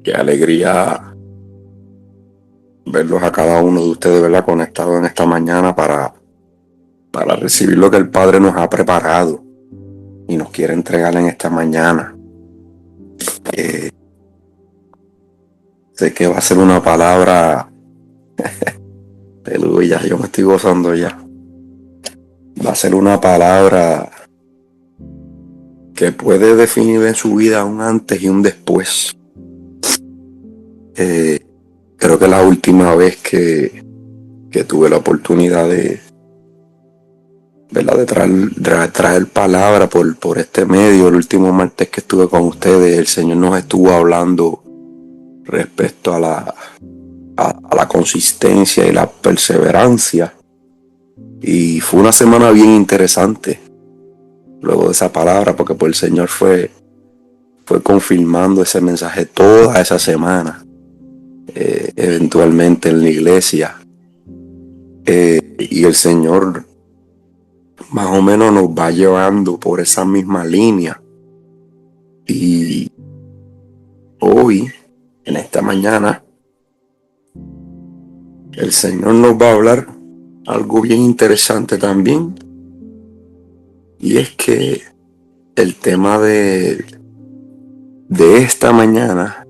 Qué alegría verlos a cada uno de ustedes, ¿verdad? Conectados en esta mañana para recibir lo que el Padre nos ha preparado y nos quiere entregar en esta mañana. Sé que va a ser una palabra, aleluya, yo me estoy gozando ya. Va a ser una palabra que puede definir en su vida un antes y un después. Creo que la última vez que tuve la oportunidad de, ¿verdad?, de traer palabra por este medio, el último martes que estuve con ustedes, el Señor nos estuvo hablando respecto a la consistencia y la perseverancia, y fue una semana bien interesante luego de esa palabra, porque pues el Señor fue confirmando ese mensaje toda esa semana, eventualmente en la iglesia, y el Señor más o menos nos va llevando por esa misma línea. Y hoy, en esta mañana, el Señor nos va a hablar algo bien interesante también, y es que el tema de esta mañana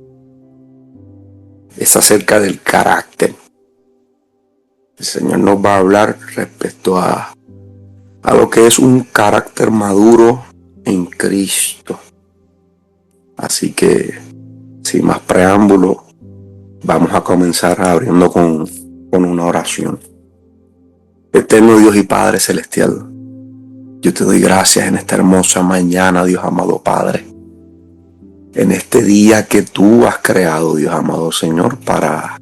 es acerca del carácter. El Señor nos va a hablar respecto a lo que es un carácter maduro en Cristo. Así que, sin más preámbulo, vamos a comenzar abriendo con una oración. Eterno Dios y Padre Celestial, yo te doy gracias en esta hermosa mañana, Dios amado Padre, en este día que tú has creado, Dios amado Señor, para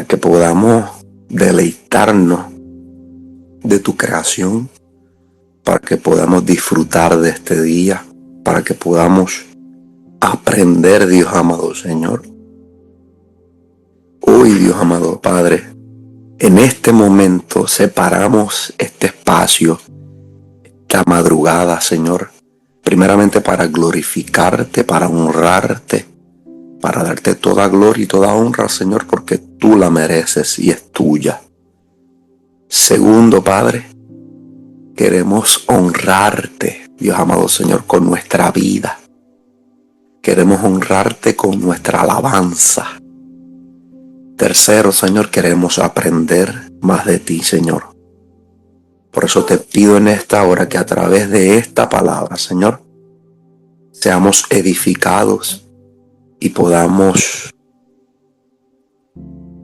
que podamos deleitarnos de tu creación, para que podamos disfrutar de este día, para que podamos aprender, Dios amado Señor. Hoy, Dios amado Padre, en este momento separamos este espacio, esta madrugada, Señor, primeramente para glorificarte, para honrarte, para darte toda gloria y toda honra, Señor, porque tú la mereces y es tuya. Segundo, Padre, queremos honrarte, Dios amado Señor, con nuestra vida. Queremos honrarte con nuestra alabanza. Tercero, Señor, queremos aprender más de ti, Señor. Por eso te pido en esta hora que a través de esta palabra, Señor, seamos edificados y podamos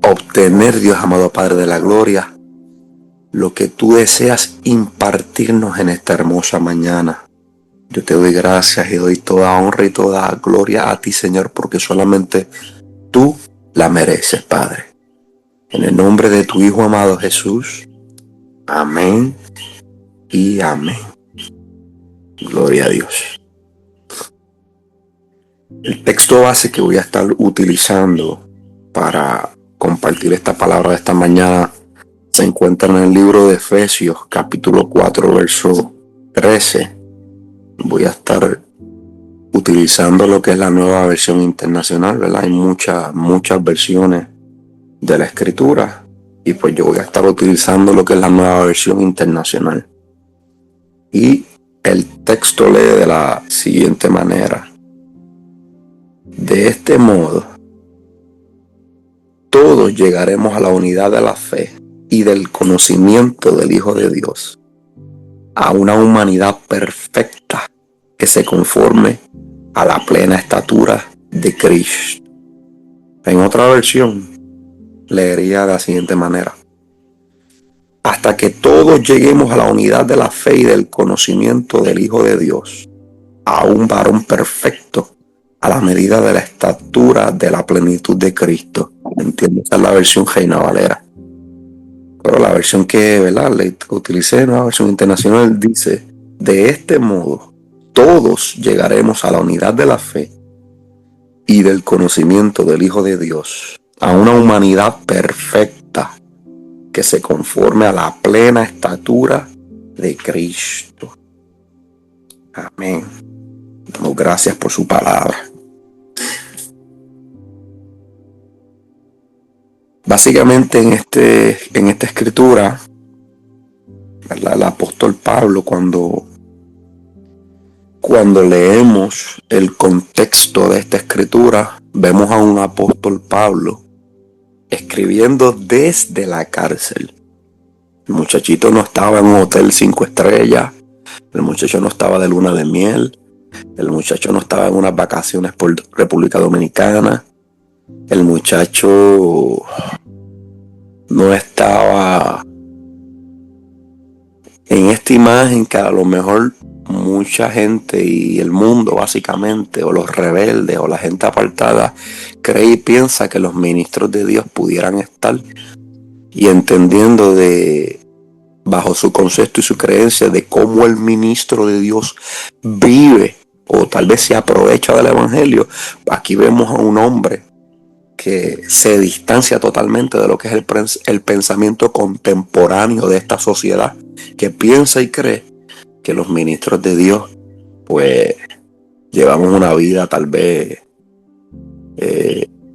obtener, Dios amado Padre de la gloria, lo que tú deseas impartirnos en esta hermosa mañana. Yo te doy gracias y doy toda honra y toda gloria a ti, Señor, porque solamente tú la mereces, Padre. En el nombre de tu Hijo amado Jesús. Amén y amén. Gloria a Dios. El texto base que voy a estar utilizando para compartir esta palabra de esta mañana se encuentra en el libro de Efesios, capítulo 4, verso 13. Voy a estar utilizando lo que es la nueva versión internacional, ¿verdad? Hay muchas versiones de la escritura, y pues yo voy a estar utilizando lo que es la nueva versión internacional. Y el texto lee de la siguiente manera: de este modo, todos llegaremos a la unidad de la fe y del conocimiento del Hijo de Dios, a una humanidad perfecta que se conforme a la plena estatura de Cristo. En otra versión leería de la siguiente manera: hasta que todos lleguemos a la unidad de la fe y del conocimiento del Hijo de Dios, a un varón perfecto, a la medida de la estatura de la plenitud de Cristo. Entiendo, esa es la versión Reina Valera. Pero la versión que, ¿verdad?, le utilicé, la versión internacional, dice: de este modo, todos llegaremos a la unidad de la fe y del conocimiento del Hijo de Dios, a una humanidad perfecta que se conforme a la plena estatura de Cristo. Amén. Damos gracias por su palabra. Básicamente en esta escritura, ¿verdad? El apóstol Pablo, cuando leemos el contexto de esta escritura, vemos a un apóstol Pablo escribiendo desde la cárcel. El muchachito no estaba en un hotel 5 estrellas, el muchacho no estaba de luna de miel, el muchacho no estaba en unas vacaciones por República Dominicana, el muchacho no estaba en esta imagen que a lo mejor mucha gente y el mundo básicamente, o los rebeldes o la gente apartada, cree y piensa que los ministros de Dios pudieran estar, y entendiendo bajo su concepto y su creencia de cómo el ministro de Dios vive o tal vez se aprovecha del evangelio. Aquí vemos a un hombre que se distancia totalmente de lo que es el pensamiento contemporáneo de esta sociedad, que piensa y cree que los ministros de Dios pues llevamos una vida tal vez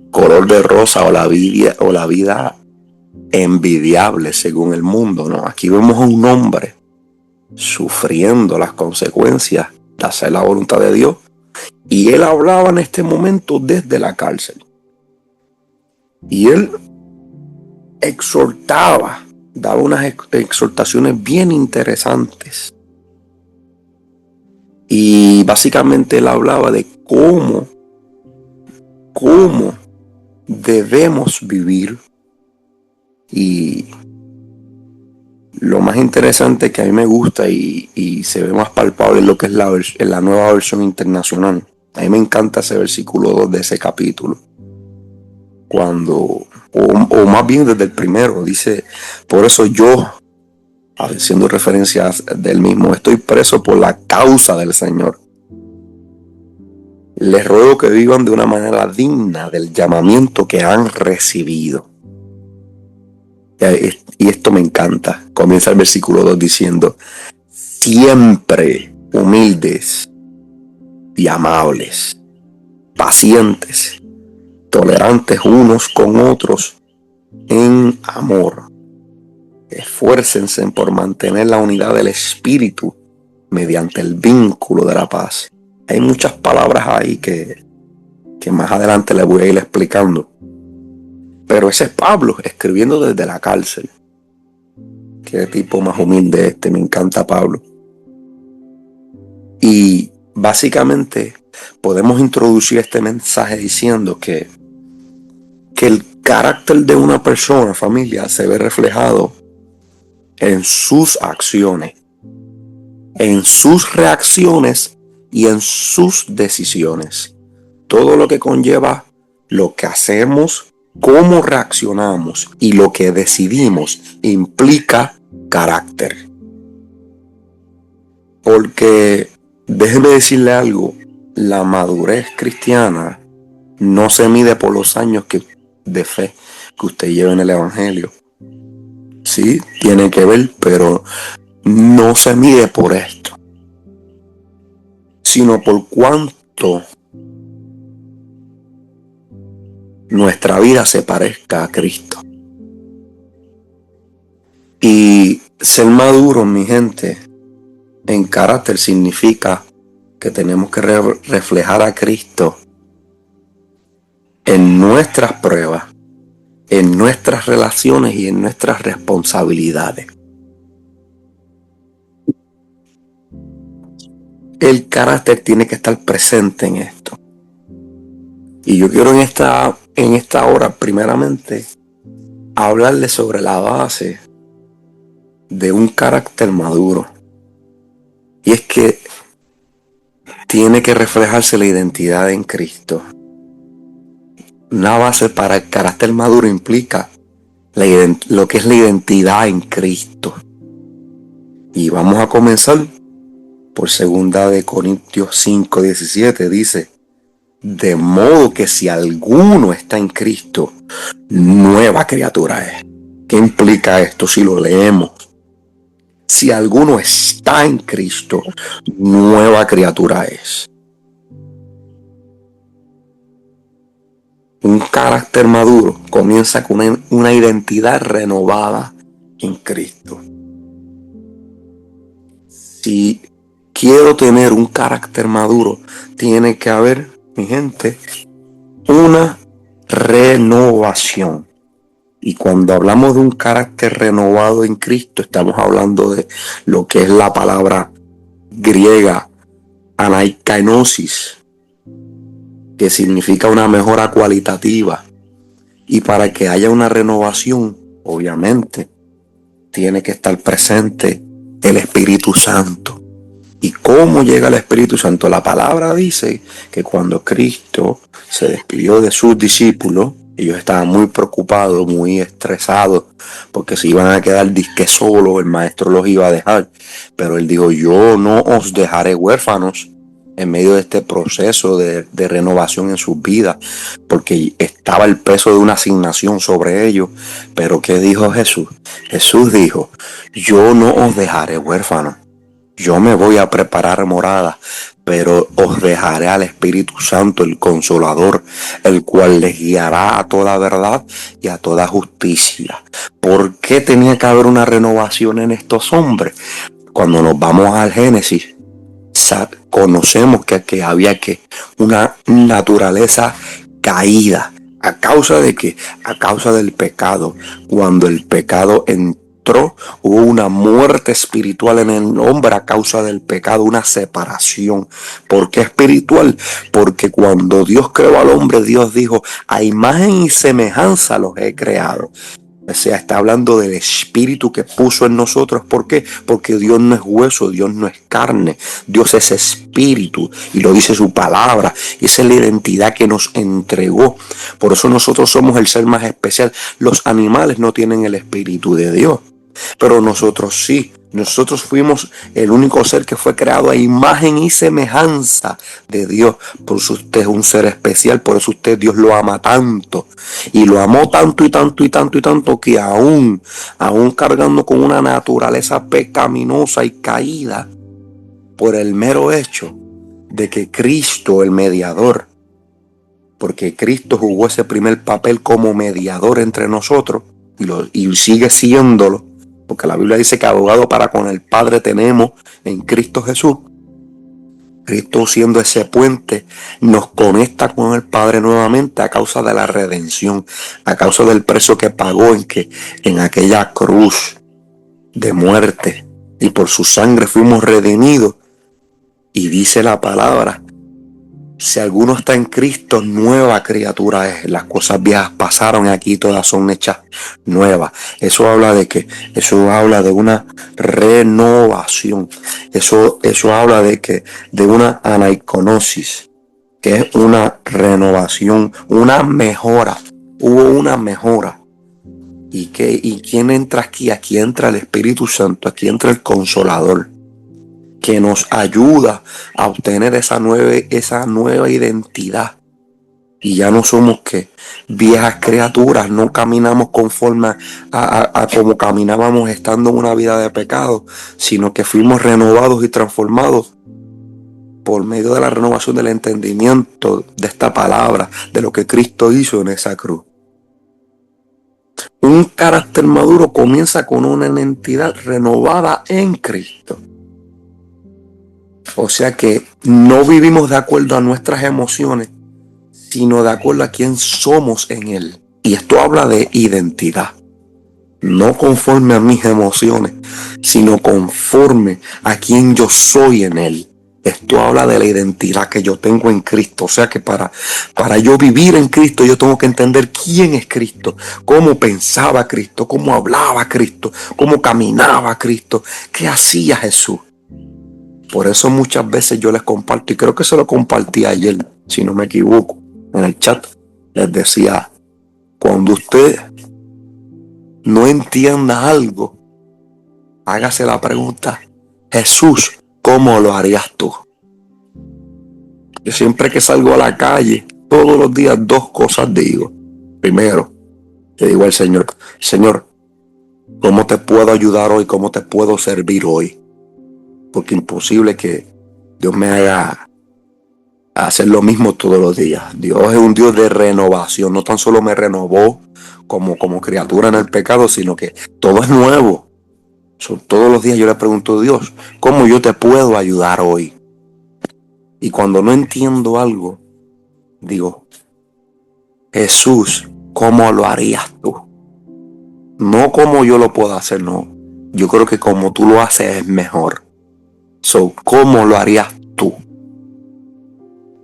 color de rosa, o la vida envidiable según el mundo, ¿no? Aquí vemos a un hombre sufriendo las consecuencias de hacer la voluntad de Dios, y él hablaba en este momento desde la cárcel, y él exhortaba, daba unas exhortaciones bien interesantes, y básicamente él hablaba de cómo debemos vivir. Y lo más interesante que a mí me gusta y se ve más palpable es lo que es la nueva versión internacional. A mí me encanta ese versículo 2 de ese capítulo, cuando, o más bien desde el primero, dice: por eso yo, haciendo referencia del mismo, estoy preso por la causa del Señor. Les ruego que vivan de una manera digna del llamamiento que han recibido. Y esto me encanta. Comienza el versículo 2 diciendo: siempre humildes y amables, pacientes, tolerantes unos con otros en amor. Esfuércense por mantener la unidad del espíritu mediante el vínculo de la paz. Hay muchas palabras ahí que más adelante les voy a ir explicando. Pero ese es Pablo escribiendo desde la cárcel. Qué tipo más humilde me encanta Pablo. Y básicamente podemos introducir este mensaje diciendo que el carácter de una persona, familia, se ve reflejado en sus acciones, en sus reacciones y en sus decisiones. Todo lo que conlleva lo que hacemos, cómo reaccionamos y lo que decidimos implica carácter. Porque déjeme decirle algo: la madurez cristiana no se mide por los años de fe que usted lleva en el evangelio. Sí, tiene que ver, pero no se mide por esto, sino por cuánto nuestra vida se parezca a Cristo. Y ser maduro, mi gente, en carácter significa que tenemos que reflejar a Cristo en nuestras pruebas, en nuestras relaciones y en nuestras responsabilidades. El carácter tiene que estar presente en esto. Y yo quiero en esta hora, primeramente, hablarles sobre la base de un carácter maduro. Y es que tiene que reflejarse la identidad en Cristo. Una base para el carácter maduro implica lo que es la identidad en Cristo. Y vamos a comenzar por 2 Corintios 5:17. Dice: de modo que si alguno está en Cristo, nueva criatura es. ¿Qué implica esto si lo leemos? Si alguno está en Cristo, nueva criatura es. Un carácter maduro comienza con una identidad renovada en Cristo. Si quiero tener un carácter maduro, tiene que haber, mi gente, una renovación. Y cuando hablamos de un carácter renovado en Cristo, estamos hablando de lo que es la palabra griega anaikainosis, que significa una mejora cualitativa. Y para que haya una renovación, obviamente, tiene que estar presente el Espíritu Santo. ¿Y cómo llega el Espíritu Santo? La palabra dice que cuando Cristo se despidió de sus discípulos, ellos estaban muy preocupados, muy estresados, porque se iban a quedar disque solos, el maestro los iba a dejar. Pero él dijo, yo no os dejaré huérfanos en medio de este proceso de renovación en sus vidas, porque estaba el peso de una asignación sobre ellos. Pero ¿qué dijo Jesús? Jesús dijo, yo no os dejaré huérfanos. Yo me voy a preparar morada, pero os dejaré al Espíritu Santo, el Consolador, el cual les guiará a toda verdad y a toda justicia. ¿Por qué tenía que haber una renovación en estos hombres? Cuando nos vamos al Génesis, conocemos que había una naturaleza caída. ¿A causa de qué? A causa del pecado. Cuando el pecado entró, hubo una muerte espiritual en el hombre a causa del pecado, una separación. ¿Por qué espiritual? Porque cuando Dios creó al hombre, Dios dijo, a imagen y semejanza los he creado. O sea, está hablando del espíritu que puso en nosotros. ¿Por qué? Porque Dios no es hueso, Dios no es carne. Dios es espíritu y lo dice su palabra. Y esa es la identidad que nos entregó. Por eso nosotros somos el ser más especial. Los animales no tienen el espíritu de Dios, pero nosotros sí. Nosotros fuimos el único ser que fue creado a imagen y semejanza de Dios. Por eso usted es un ser especial, por eso usted Dios lo ama tanto. Y lo amó tanto y tanto y tanto y tanto que aún cargando con una naturaleza pecaminosa y caída, por el mero hecho de que Cristo, el mediador, porque Cristo jugó ese primer papel como mediador entre nosotros y sigue siéndolo, porque la Biblia dice que abogado para con el Padre tenemos en Cristo Jesús. Cristo, siendo ese puente, nos conecta con el Padre nuevamente a causa de la redención, a causa del precio que pagó en aquella cruz de muerte, y por su sangre fuimos redimidos. Y dice la palabra, si alguno está en Cristo, nueva criatura es. Las cosas viejas pasaron y aquí todas son hechas nuevas. Eso habla de que, eso habla de una renovación. Eso habla de una anaikonosis, que es una renovación, una mejora. Hubo una mejora. ¿Y quién entra aquí? Aquí entra el Espíritu Santo, aquí entra el Consolador, que nos ayuda a obtener esa nueva identidad. Y ya no somos viejas criaturas, no caminamos conforme a como caminábamos estando en una vida de pecado, sino que fuimos renovados y transformados por medio de la renovación del entendimiento de esta palabra, de lo que Cristo hizo en esa cruz. Un carácter maduro comienza con una identidad renovada en Cristo. O sea que no vivimos de acuerdo a nuestras emociones, sino de acuerdo a quién somos en Él. Y esto habla de identidad. No conforme a mis emociones, sino conforme a quién yo soy en Él. Esto habla de la identidad que yo tengo en Cristo. O sea que para yo vivir en Cristo, yo tengo que entender quién es Cristo, cómo pensaba Cristo, cómo hablaba Cristo, cómo caminaba Cristo, qué hacía Jesús. Por eso muchas veces yo les comparto, y creo que se lo compartí ayer, si no me equivoco, en el chat, les decía, cuando usted no entienda algo, hágase la pregunta, Jesús, ¿cómo lo harías tú? Yo siempre que salgo a la calle, todos los días 2 cosas digo. Primero, le digo al Señor, Señor, ¿cómo te puedo ayudar hoy? ¿Cómo te puedo servir hoy? Porque imposible que Dios me haga a hacer lo mismo todos los días. Dios es un Dios de renovación. No tan solo me renovó como criatura en el pecado, sino que todo es nuevo. Todos los días yo le pregunto a Dios, ¿cómo yo te puedo ayudar hoy? Y cuando no entiendo algo, digo, Jesús, ¿cómo lo harías tú? No como yo lo puedo hacer, no. Yo creo que como tú lo haces es mejor. ¿Cómo lo harías tú?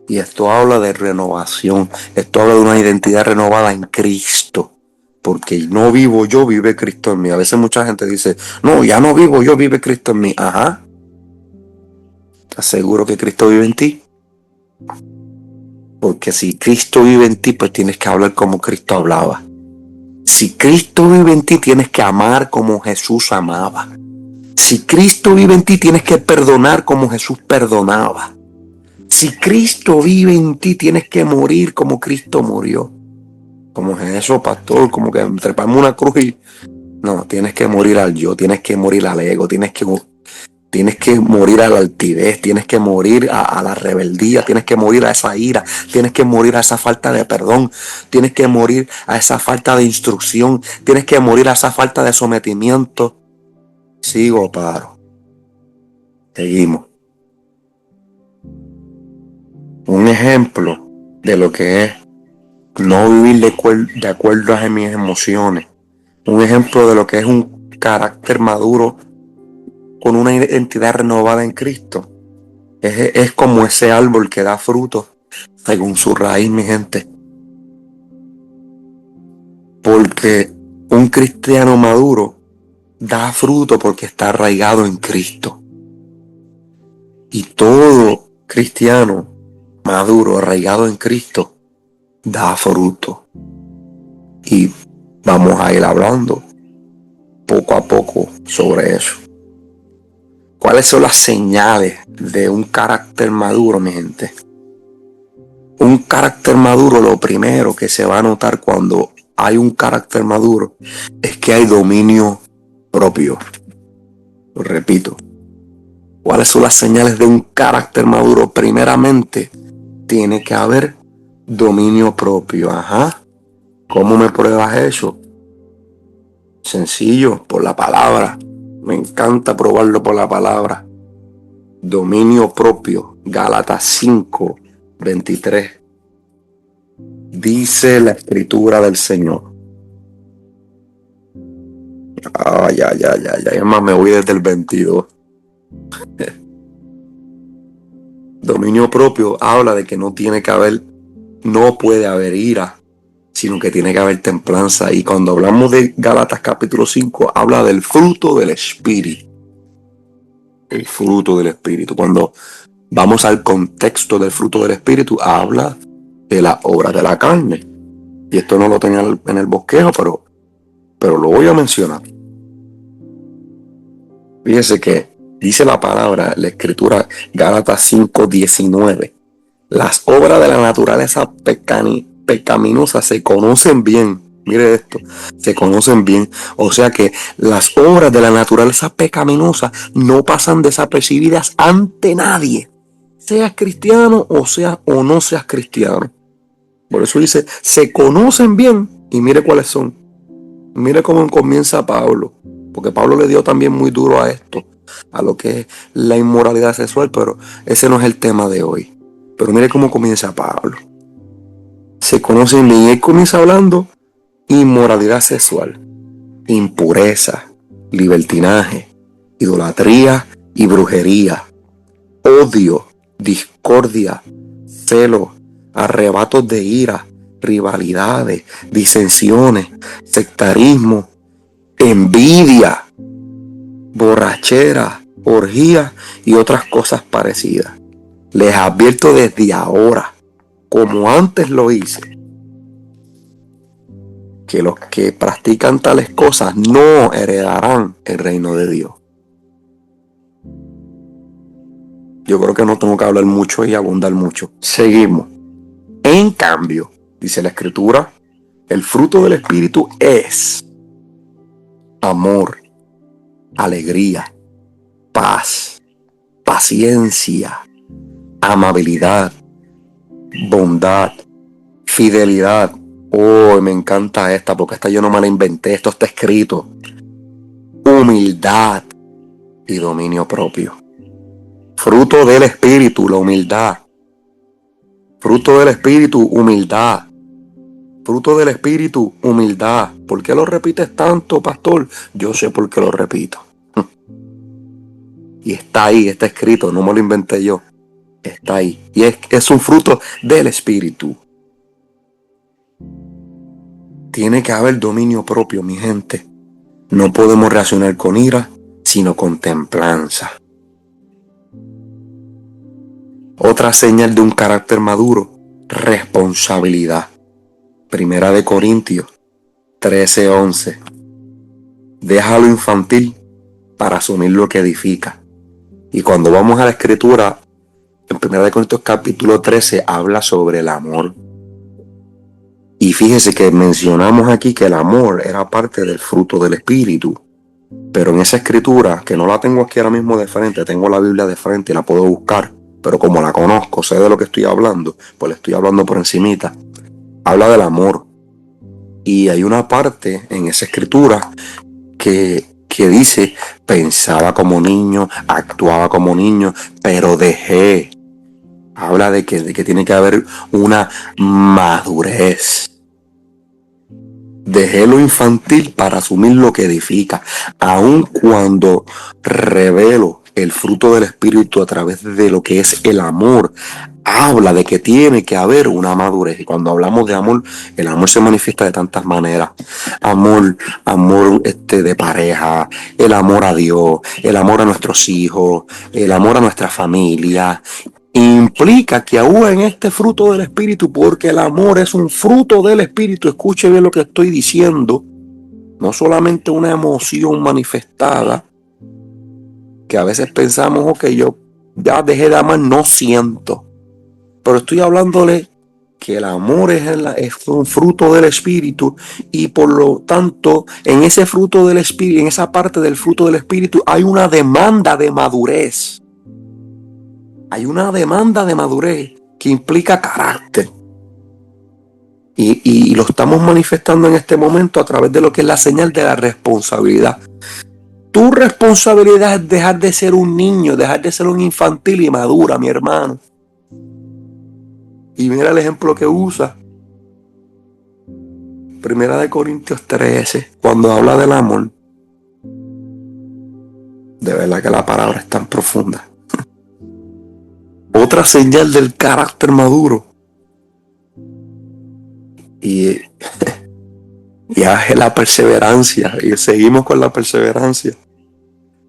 Y esto habla de renovación. Esto habla de una identidad renovada en Cristo. Porque no vivo yo, vive Cristo en mí. A veces mucha gente dice, no, ya no vivo yo, vive Cristo en mí. Ajá. ¿Estás seguro que Cristo vive en ti? Porque si Cristo vive en ti, pues tienes que hablar como Cristo hablaba. Si Cristo vive en ti, tienes que amar como Jesús amaba. Si Cristo vive en ti, tienes que perdonar como Jesús perdonaba. Si Cristo vive en ti, tienes que morir como Cristo murió. Como eso, pastor, como que trepamos una cruz y... No, tienes que morir al yo, tienes que morir al ego, tienes que morir a la altivez, tienes que morir a la rebeldía, tienes que morir a esa ira, tienes que morir a esa falta de perdón, tienes que morir a esa falta de instrucción, tienes que morir a esa falta de sometimiento. Sigo, paro. Seguimos. Un ejemplo de lo que es no vivir de acuerdo a mis emociones. Un ejemplo de lo que es un carácter maduro con una identidad renovada en Cristo. Es como ese árbol que da fruto según su raíz, mi gente. Porque un cristiano maduro da fruto porque está arraigado en Cristo. Y todo cristiano maduro, arraigado en Cristo, da fruto. Y vamos a ir hablando poco a poco sobre eso. ¿Cuáles son las señales de un carácter maduro, mi gente? Un carácter maduro, lo primero que se va a notar cuando hay un carácter maduro es que hay dominio propio. Lo repito. ¿Cuáles son las señales de un carácter maduro? Primeramente, tiene que haber dominio propio. Ajá. ¿Cómo me pruebas eso? Sencillo, por la palabra. Me encanta probarlo por la palabra. Dominio propio. Gálatas 5:23. Dice la escritura del Señor. Es más, me voy desde el 22. Dominio propio habla de que no puede haber ira, sino que tiene que haber templanza. Y cuando hablamos de Gálatas capítulo 5, habla del fruto del Espíritu. El fruto del Espíritu. Cuando vamos al contexto del fruto del Espíritu, habla de la obra de la carne. Y esto no lo tenía en el bosquejo, pero lo voy a mencionar. Fíjese que dice la palabra, la escritura, Gálatas 5:19. Las obras de la naturaleza pecaminosa se conocen bien. Mire esto, se conocen bien. O sea que las obras de la naturaleza pecaminosa no pasan desapercibidas ante nadie. Seas cristiano o no seas cristiano. Por eso dice, se conocen bien. Y mire cuáles son. Mire cómo comienza Pablo. Porque Pablo le dio también muy duro a esto, a lo que es la inmoralidad sexual, pero ese no es el tema de hoy. Pero mire cómo comienza Pablo. Se conocen bien. Él comienza hablando inmoralidad sexual, impureza, libertinaje, idolatría y brujería, odio, discordia, celo, arrebatos de ira, rivalidades, disensiones, sectarismo, envidia, borrachera, orgía y otras cosas parecidas. Les advierto desde ahora, como antes lo hice, que los que practican tales cosas no heredarán el reino de Dios. Yo creo que no tengo que hablar mucho y abundar mucho. Seguimos. En cambio, dice la escritura, el fruto del Espíritu es amor, alegría, paz, paciencia, amabilidad, bondad, fidelidad. Oh, me encanta esta, porque esta yo no me la inventé, esto está escrito. Humildad y dominio propio. Fruto del Espíritu, la humildad. Fruto del Espíritu, humildad. Fruto del Espíritu, humildad. ¿Por qué lo repites tanto, pastor? Yo sé por qué lo repito. Y está ahí, está escrito, no me lo inventé yo. Está ahí. Y es un fruto del Espíritu. Tiene que haber dominio propio, mi gente. No podemos reaccionar con ira, sino con templanza. Otra señal de un carácter maduro, responsabilidad. Primera de Corintios 13:11. Deja lo infantil para asumir lo que edifica. Y cuando vamos a la escritura, en Primera de Corintios capítulo 13 habla sobre el amor. Y fíjese que mencionamos aquí que el amor era parte del fruto del Espíritu. Pero en esa escritura, que no la tengo aquí ahora mismo de frente, tengo la Biblia de frente y la puedo buscar, pero como la conozco, sé de lo que estoy hablando, pues le estoy hablando por encimita. Habla del amor. Y hay una parte en esa escritura que dice, pensaba como niño, actuaba como niño, pero dejé. Habla de que tiene que haber una madurez. Dejé lo infantil para asumir lo que edifica. Aun cuando revelo el fruto del Espíritu a través de lo que es el amor, habla de que tiene que haber una madurez. Y cuando hablamos de amor, el amor se manifiesta de tantas maneras. Amor de pareja, el amor a Dios, el amor a nuestros hijos, el amor a nuestra familia. Implica que aún en este fruto del Espíritu, porque el amor es un fruto del Espíritu, escuche bien lo que estoy diciendo, no solamente una emoción manifestada, que a veces pensamos, ok, yo ya dejé de amar, no siento, pero estoy hablándole que el amor es un fruto del Espíritu, y por lo tanto, en ese fruto del Espíritu, en esa parte del fruto del Espíritu, hay una demanda de madurez. Hay una demanda de madurez que implica carácter. Y lo estamos manifestando en este momento a través de lo que es la señal de la responsabilidad. Tu responsabilidad es dejar de ser un niño, dejar de ser un infantil y madura, mi hermano. Y mira el ejemplo que usa. Primera de Corintios 13, cuando habla del amor. De verdad que la palabra es tan profunda. Otra señal del carácter maduro. Y ya es la perseverancia. Y seguimos con la perseverancia.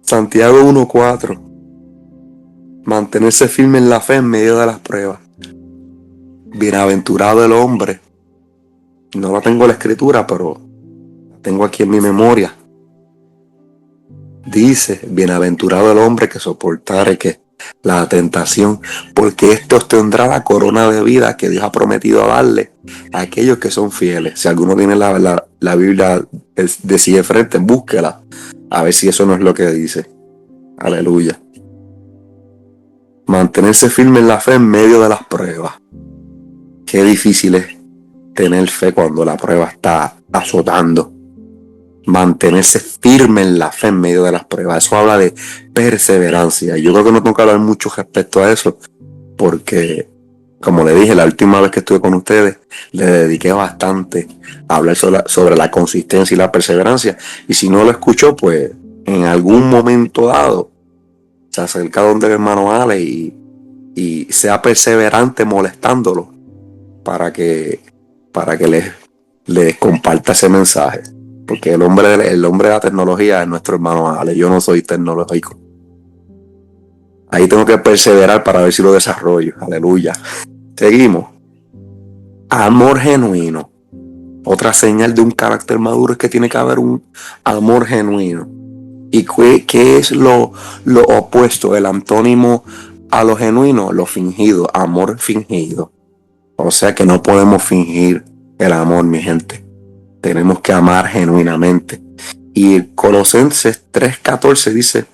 Santiago 1:4. Mantenerse firme en la fe en medio de las pruebas. Bienaventurado el hombre. No la tengo en la escritura, pero la tengo aquí en mi memoria. Dice, bienaventurado el hombre que soportare que la tentación, porque éste obtendrá la corona de vida que Dios ha prometido darle a aquellos que son fieles. Si alguno tiene la Biblia de sí de frente, búsquela, a ver si eso no es lo que dice. Aleluya. Mantenerse firme en la fe en medio de las pruebas. Qué difícil es tener fe cuando la prueba está azotando. Mantenerse firme en la fe en medio de las pruebas. Eso habla de perseverancia. Yo creo que no tengo que hablar mucho respecto a eso, porque, como le dije, la última vez que estuve con ustedes, le dediqué bastante a hablar sobre la consistencia y la perseverancia. Y si no lo escuchó, pues en algún momento dado, se acerca donde el hermano Ale y sea perseverante molestándolo para que les comparta ese mensaje. Porque el hombre de la tecnología es nuestro hermano Ale. Yo no soy tecnológico. Ahí tengo que perseverar para ver si lo desarrollo. Aleluya. Seguimos. Amor genuino. Otra señal de un carácter maduro es que tiene que haber un amor genuino. ¿Y qué es lo opuesto? El antónimo a lo genuino, lo fingido. Amor fingido. O sea que no podemos fingir el amor, mi gente. Tenemos que amar genuinamente. Y Colosenses 3:14 dice,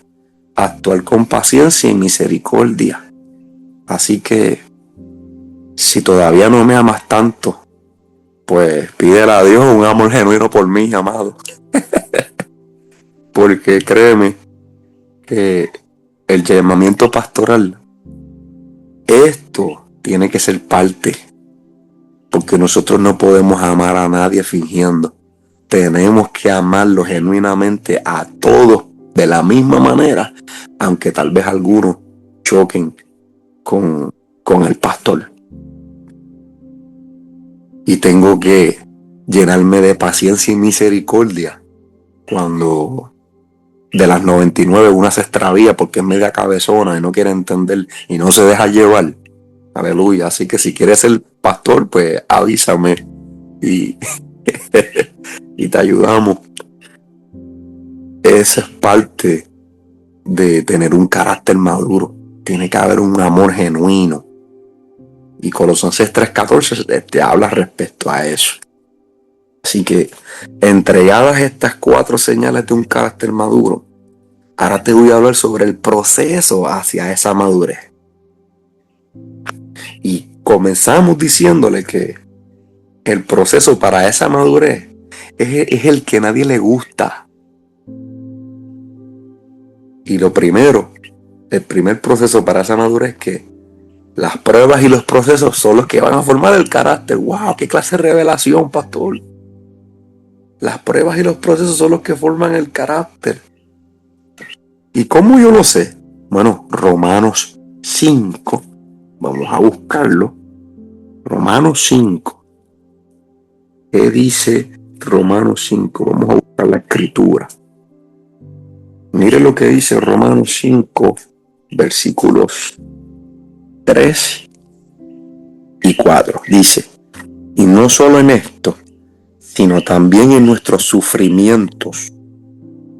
actuar con paciencia y misericordia. Así que Si todavía no me amas tanto, pues pídele a Dios un amor genuino por mí, amado. Porque créeme que el llamamiento pastoral, esto tiene que ser parte. Porque nosotros no podemos amar a nadie fingiendo. Tenemos que amarlo genuinamente a todos de la misma manera, aunque tal vez algunos choquen con el pastor. Y tengo que llenarme de paciencia y misericordia cuando de las 99 una se extravía porque es media cabezona y no quiere entender y no se deja llevar. Aleluya. Así que si quieres ser pastor, pues avísame y, y te ayudamos. Esa es parte de tener un carácter maduro. Tiene que haber un amor genuino. Y Colosenses 3:14 te habla respecto a eso. Así que, entregadas estas 4 señales de un carácter maduro, ahora te voy a hablar sobre el proceso hacia esa madurez. Y comenzamos diciéndole que el proceso para esa madurez es el que a nadie le gusta. Y el primer proceso para esa madurez es que las pruebas y los procesos son los que van a formar el carácter. ¡Wow! ¡Qué clase de revelación, pastor! Las pruebas y los procesos son los que forman el carácter. ¿Y cómo yo lo sé? Bueno, Romanos 5. Vamos a buscarlo. Romanos 5. ¿Qué dice Romanos 5? Vamos a buscar la escritura. Mire lo que dice Romanos 5, versículos 3 y 4. Dice, y no solo en esto, sino también en nuestros sufrimientos,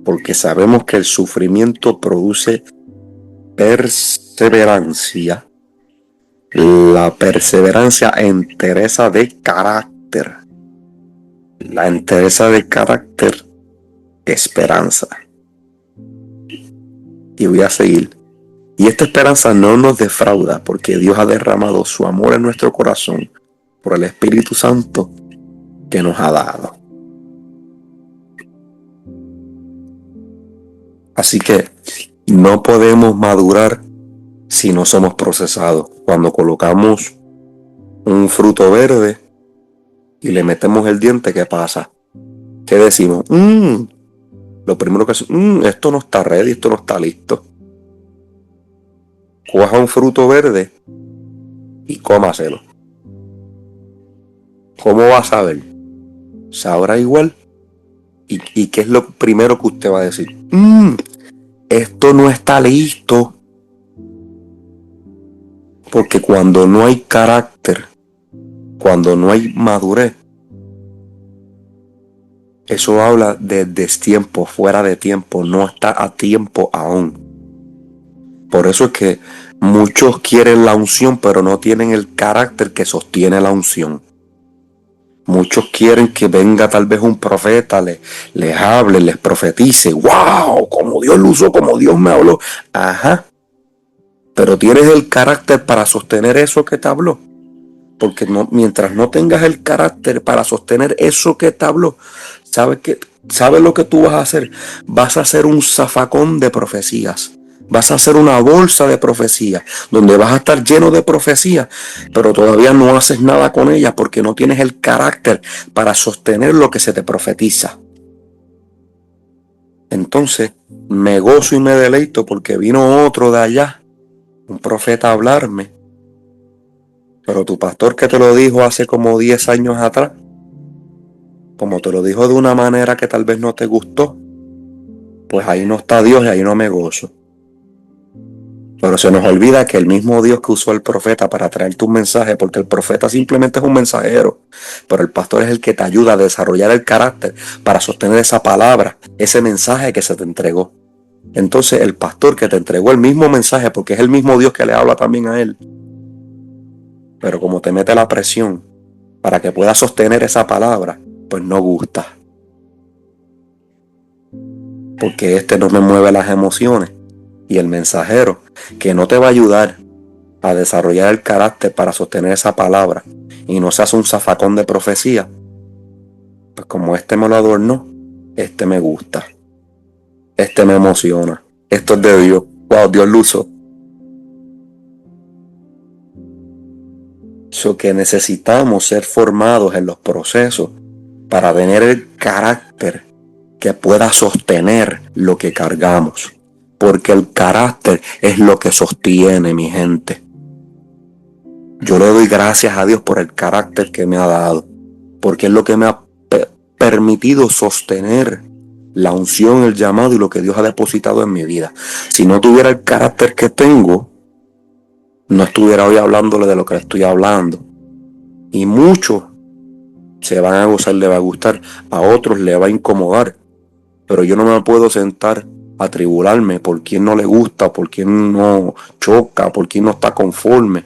porque sabemos que el sufrimiento produce perseverancia, la perseverancia entereza de carácter, la entereza de carácter, esperanza. Y voy a seguir. Y esta esperanza no nos defrauda, porque Dios ha derramado su amor en nuestro corazón por el Espíritu Santo que nos ha dado. Así que no podemos madurar si no somos procesados. Cuando colocamos un fruto verde y le metemos el diente, ¿qué pasa? ¿Qué decimos? Lo primero que hacemos, esto no está ready, esto no está listo. Coja un fruto verde y cómaselo. ¿Cómo va a saber? ¿Sabrá igual? ¿Y qué es lo primero que usted va a decir? Esto no está listo. Porque cuando no hay carácter, cuando no hay madurez, eso habla de destiempo, fuera de tiempo, no está a tiempo aún. Por eso es que muchos quieren la unción, pero no tienen el carácter que sostiene la unción. Muchos quieren que venga tal vez un profeta, les hable, les profetice. ¡Wow! Como Dios lo usó, como Dios me habló. Ajá. Pero tienes el carácter para sostener eso que te habló. Porque mientras no tengas el carácter para sostener eso que te habló, ¿sabes lo que tú vas a hacer? Vas a hacer un zafacón de profecías. Vas a hacer una bolsa de profecías, donde vas a estar lleno de profecías, pero todavía no haces nada con ellas porque no tienes el carácter para sostener lo que se te profetiza. Entonces, me gozo y me deleito porque vino otro de allá, un profeta, a hablarme. Pero tu pastor que te lo dijo hace como 10 años atrás, como te lo dijo de una manera que tal vez no te gustó, pues ahí no está Dios y ahí no me gozo. Pero se nos olvida que el mismo Dios que usó al profeta para traerte un mensaje, porque el profeta simplemente es un mensajero, pero el pastor es el que te ayuda a desarrollar el carácter para sostener esa palabra, ese mensaje que se te entregó. Entonces el pastor que te entregó el mismo mensaje, porque es el mismo Dios que le habla también a él, pero como te mete la presión para que puedas sostener esa palabra, pues no gusta. Porque no me mueve las emociones. Y el mensajero, que no te va a ayudar, a desarrollar el carácter para sostener esa palabra y no seas un zafacón de profecía, pues como este me lo adornó, este me gusta, este me emociona, esto es de Dios, wow, Dios lo usó. So que necesitamos ser formados en los procesos para tener el carácter que pueda sostener lo que cargamos, porque el carácter es lo que sostiene, mi gente. Yo le doy gracias a Dios por el carácter que me ha dado, porque es lo que me ha permitido sostener la unción, el llamado y lo que Dios ha depositado en mi vida. Si no tuviera el carácter que tengo, no estuviera hoy hablándole de lo que le estoy hablando. Y muchos se van a gozar, le va a gustar, a otros le va a incomodar. Pero yo no me puedo sentar a tribularme por quien no le gusta, por quien no choca, por quien no está conforme.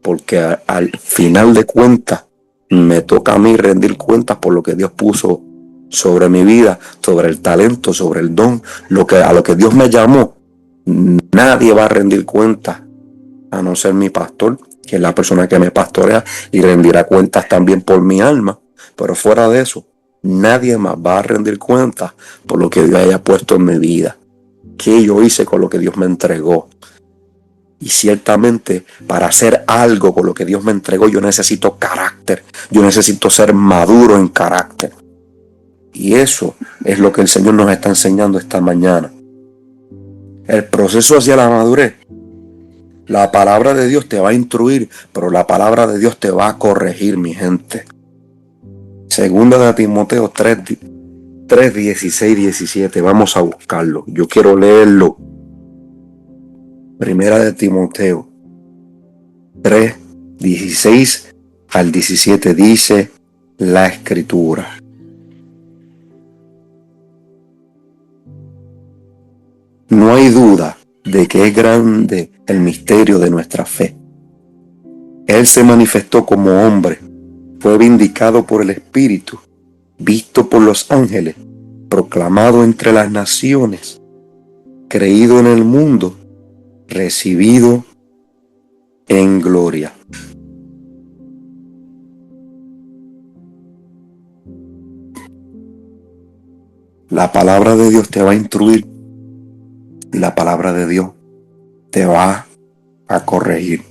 Porque al final de cuentas me toca a mí rendir cuentas por lo que Dios puso sobre mi vida, sobre el talento, sobre el don, a lo que Dios me llamó. Nadie va a rendir cuentas a no ser mi pastor, que es la persona que me pastorea y rendirá cuentas también por mi alma. Pero fuera de eso, nadie más va a rendir cuentas por lo que Dios haya puesto en mi vida. ¿Qué yo hice con lo que Dios me entregó? Y ciertamente para hacer algo con lo que Dios me entregó, yo necesito carácter. Yo necesito ser maduro en carácter. Y eso es lo que el Señor nos está enseñando esta mañana. El proceso hacia la madurez. La palabra de Dios te va a instruir, pero la palabra de Dios te va a corregir, mi gente. Segunda de Timoteo 3, 16, 17. Vamos a buscarlo. Yo quiero leerlo. Primera de Timoteo 3, 16 al 17 dice la Escritura. No hay duda de que es grande el misterio de nuestra fe. Él se manifestó como hombre, fue vindicado por el Espíritu, visto por los ángeles, proclamado entre las naciones, creído en el mundo, recibido en gloria. La palabra de Dios te va a instruir. La palabra de Dios te va a corregir.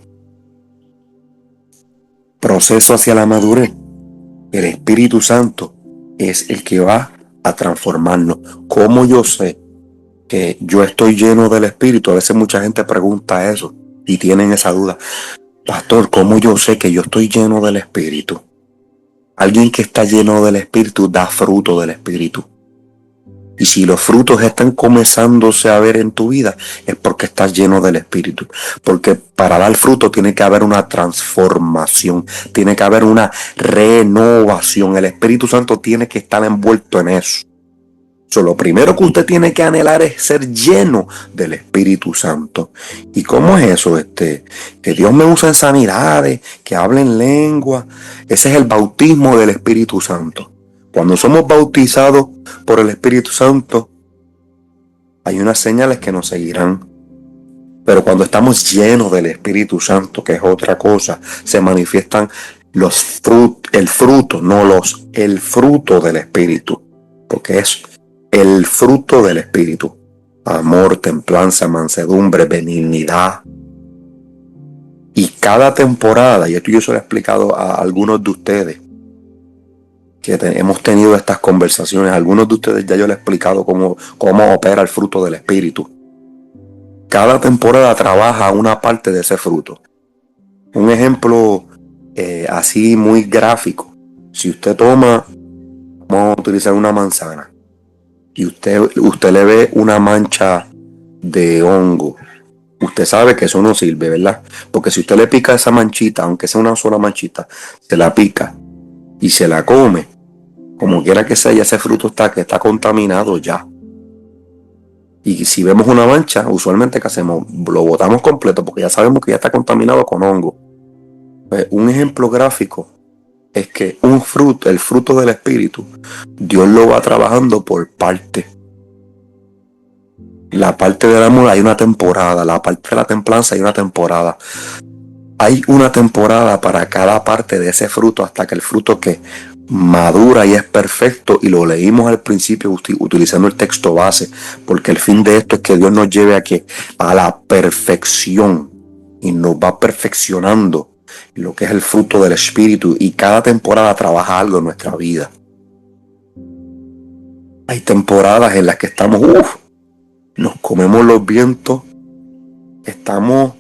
Proceso hacia la madurez. El Espíritu Santo es el que va a transformarnos. ¿Cómo yo sé que yo estoy lleno del Espíritu? A veces mucha gente pregunta eso y tienen esa duda. Pastor, ¿cómo yo sé que yo estoy lleno del Espíritu? Alguien que está lleno del Espíritu da fruto del Espíritu. Y si los frutos están comenzándose a ver en tu vida, es porque estás lleno del Espíritu. Porque para dar fruto tiene que haber una transformación, tiene que haber una renovación. El Espíritu Santo tiene que estar envuelto en eso. Lo primero que usted tiene que anhelar es ser lleno del Espíritu Santo. ¿Y cómo es eso? Que Dios me usa en sanidades, que hable en lengua. Ese es el bautismo del Espíritu Santo. Cuando somos bautizados por el Espíritu Santo, hay unas señales que nos seguirán. Pero cuando estamos llenos del Espíritu Santo, que es otra cosa, se manifiestan el fruto del Espíritu. Porque es el fruto del Espíritu. Amor, templanza, mansedumbre, benignidad. Y cada temporada, y esto yo se lo he explicado a algunos de ustedes, que hemos tenido estas conversaciones, algunos de ustedes ya yo les he explicado cómo opera el fruto del Espíritu. Cada temporada trabaja una parte de ese fruto. Un ejemplo así muy gráfico. Si usted toma, vamos a utilizar una manzana, y usted le ve una mancha de hongo, usted sabe que eso no sirve, ¿verdad? Porque si usted le pica esa manchita, aunque sea una sola manchita, se la pica y se la come, como quiera que sea, ya ese fruto está contaminado ya. Y si vemos una mancha, usualmente ¿qué hacemos? Lo botamos completo porque ya sabemos que ya está contaminado con hongo. Pues un ejemplo gráfico es que el fruto del Espíritu, Dios lo va trabajando por parte. La parte del amor hay una temporada, la parte de la templanza hay una temporada. Hay una temporada para cada parte de ese fruto hasta que el fruto que madura y es perfecto, y lo leímos al principio utilizando el texto base, porque el fin de esto es que Dios nos lleve a la perfección y nos va perfeccionando lo que es el fruto del Espíritu, y cada temporada trabaja algo en nuestra vida. Hay temporadas en las que estamos, nos comemos los vientos, estamos,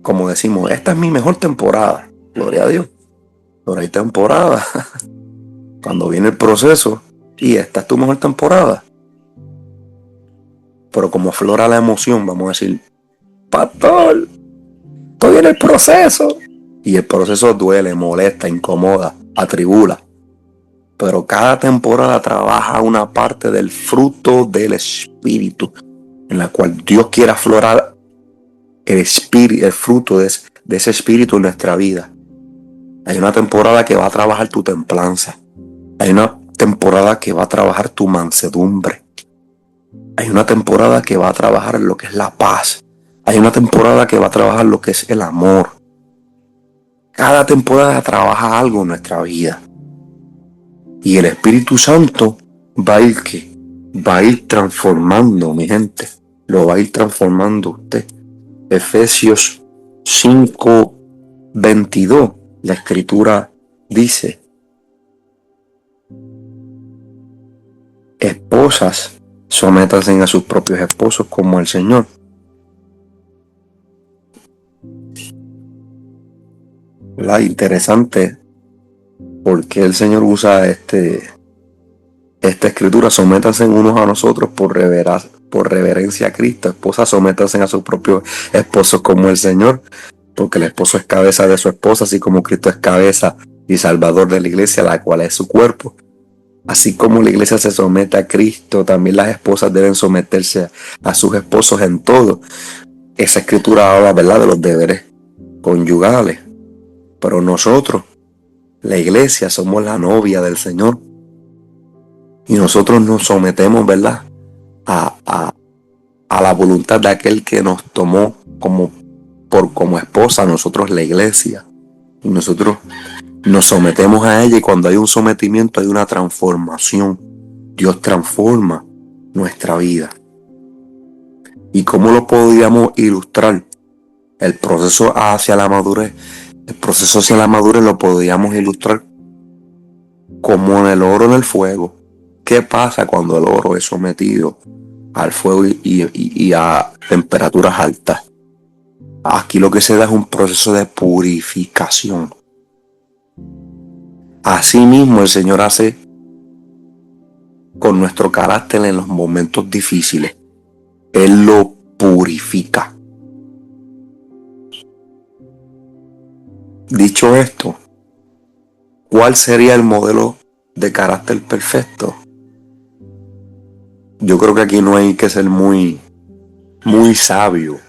como decimos, esta es mi mejor temporada, gloria a Dios. Pero hay temporadas cuando viene el proceso y esta es tu mejor temporada. Pero como aflora la emoción, vamos a decir, pastor, estoy en el proceso. Y el proceso duele, molesta, incomoda, atribula. Pero cada temporada trabaja una parte del fruto del Espíritu, en la cual Dios quiere aflorar el fruto de ese Espíritu en nuestra vida. Hay una temporada que va a trabajar tu templanza. Hay una temporada que va a trabajar tu mansedumbre. Hay una temporada que va a trabajar lo que es la paz. Hay una temporada que va a trabajar lo que es el amor. Cada temporada trabaja algo en nuestra vida. Y el Espíritu Santo va a ir transformando, mi gente. Lo va a ir transformando usted. Efesios 5:22. La Escritura dice: esposas, sométanse a sus propios esposos como al Señor. ¿Verdad? Interesante porque el Señor usa esta escritura: sométanse unos a nosotros por reverencia a Cristo. Esposas, sométanse a sus propios esposos como el Señor, porque el esposo es cabeza de su esposa, así como Cristo es cabeza y salvador de la iglesia, la cual es su cuerpo. Así como la iglesia se somete a Cristo, también las esposas deben someterse a sus esposos en todo. Esa escritura habla, ¿verdad?, de los deberes conyugales. Pero nosotros, la iglesia, somos la novia del Señor. Y nosotros nos sometemos, ¿verdad?, a la voluntad de aquel que nos tomó como esposa, nosotros la iglesia. Y nosotros nos sometemos a ella, y cuando hay un sometimiento hay una transformación. Dios transforma nuestra vida. ¿Y cómo lo podríamos ilustrar? El proceso hacia la madurez. El proceso hacia la madurez lo podríamos ilustrar como en el oro en el fuego. ¿Qué pasa cuando el oro es sometido al fuego y a temperaturas altas? Aquí lo que se da es un proceso de purificación. Asimismo, el Señor hace con nuestro carácter en los momentos difíciles. Él lo purifica. Dicho esto, ¿cuál sería el modelo de carácter perfecto? Yo creo que aquí no hay que ser muy sabio,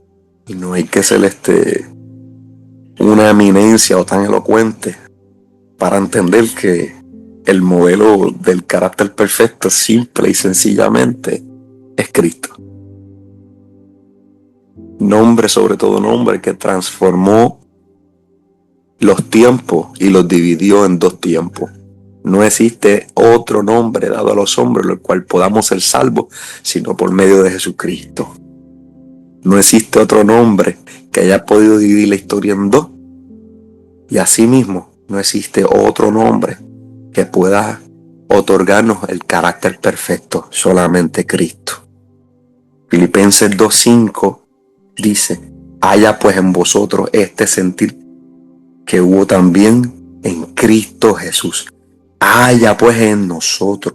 y no hay que ser una eminencia o tan elocuente para entender que el modelo del carácter perfecto, simple y sencillamente, es Cristo. Nombre sobre todo nombre, que transformó los tiempos y los dividió en 2 tiempos. No existe otro nombre dado a los hombres el cual podamos ser salvos, sino por medio de Jesucristo. No existe otro nombre que haya podido dividir la historia en 2. Y asimismo, no existe otro nombre que pueda otorgarnos el carácter perfecto, solamente Cristo. Filipenses 2:5 dice: haya pues en vosotros este sentir que hubo también en Cristo Jesús. Haya pues en nosotros,